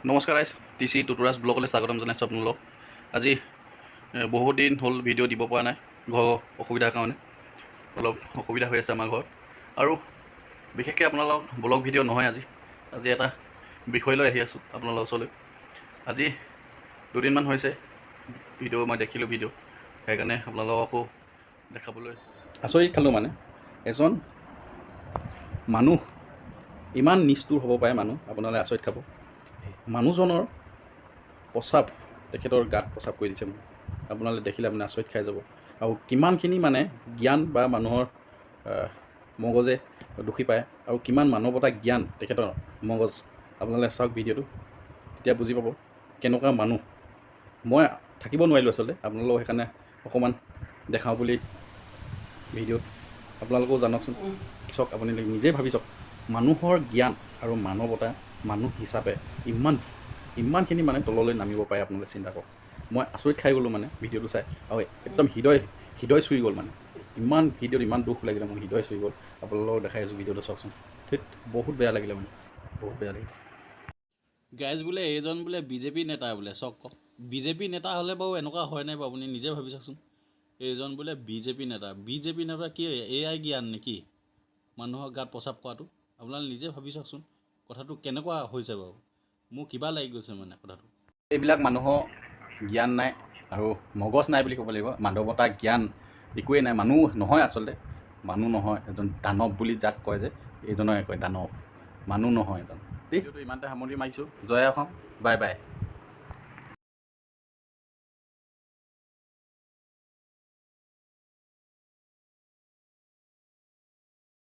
নমস্কাৰ ৰাইজ, টিচি টুটুৰাজ ব্লগলৈ স্বাগতম জনাইছোঁ আপোনালোকক। আজি বহুত দিন হ'ল ভিডিঅ' দিব পৰা নাই, ঘৰৰ অসুবিধাৰ কাৰণে অলপ অসুবিধা হৈ আছে আমাৰ ঘৰত। আৰু বিশেষকৈ আপোনালোকক ব্লগ ভিডিঅ' নহয় আজি এটা বিষয় লৈ আহি আছোঁ আপোনালোকৰ ওচৰলৈ। আজি দুদিনমান হৈছে ভিডিঅ' মই দেখিলোঁ সেইকাৰণে আপোনালোককো দেখাবলৈ আচৰিত খালোঁ। মানে এজন মানুহ ইমান নিষ্ঠুৰ হ'ব পাৰে, মানুহ আপোনালোকে আচৰিত খাব। মানুহজনৰ প্ৰস্ৰাৱ তেখেতৰ গাত প্ৰস্ৰাৱ কৰি দিছে। আপোনালোকে দেখিলে আপুনি আচৰিত খাই যাব। আৰু কিমানখিনি মানে জ্ঞান বা মানুহৰ মগজে দুখী পায়, আৰু কিমান মানৱতা জ্ঞান তেখেতৰ মগজ, আপোনালোকে চাওক ভিডিঅ'টো, তেতিয়া বুজি পাব কেনেকুৱা মানুহ। মই থাকিব নোৱাৰিলোঁ আচলতে, আপোনালোকক সেইকাৰণে অকণমান দেখাওঁ বুলি ভিডিঅ'ত আপোনালোকেও জানকচোন। চাওক, আপুনি নিজেই ভাবি চাওক, মানুহৰ জ্ঞান আৰু মানৱতা মানুহ হিচাপে ইমানখিনি মানে তললৈ নামিব পাৰে, আপোনালোকে চিন্তা কৰক। মই আচৰিত খাই গ'লোঁ মানে ভিডিঅ'টো চাই, আৰু একদম হৃদয় চুই গ'ল। মানে ইমান ভিডিঅ'ত ইমান দুখ লাগিলে, মোৰ হৃদয় চুই গ'ল। আপোনালোকক দেখাই আছোঁ ভিডিঅ'টো, চাওকচোন। ঠিক বহুত বেয়া লাগিলে, মানে বহুত বেয়া লাগিলে। গাইজ বোলে এইজন বোলে বিজেপি নেতা বোলে, চাওক কওক। বিজেপি নেতা হ'লে বাৰু এনেকুৱা হয় নাই বাৰু, আপুনি নিজে ভাবি চাওকচোন। এইজন বোলে বিজেপি নেতা কি এয়াই জ্ঞান নেকি? মানুহৰ গাত প্ৰস্ৰাৱ কৰাটো আপোনালোকে নিজে ভাবি চাওকচোন, কথাটো কেনেকুৱা হৈছে বাৰু। মোৰ কিবা লাগি গৈছে মানে কথাটো। এইবিলাক মানুহৰ জ্ঞান নাই আৰু মগজ নাই বুলি ক'ব লাগিব। মানৱতা জ্ঞান একোৱেই নাই। মানুহ নহয় আচলতে, মানুহ নহয়। এজন দানৱ বুলি যাক কয় যে, এইজনকে কয় দানৱ, মানুহ নহয় এজন। ভিডিঅ'টো ইমানতে সামৰণি মাৰিছোঁ। জয় অসম, বাই বাই।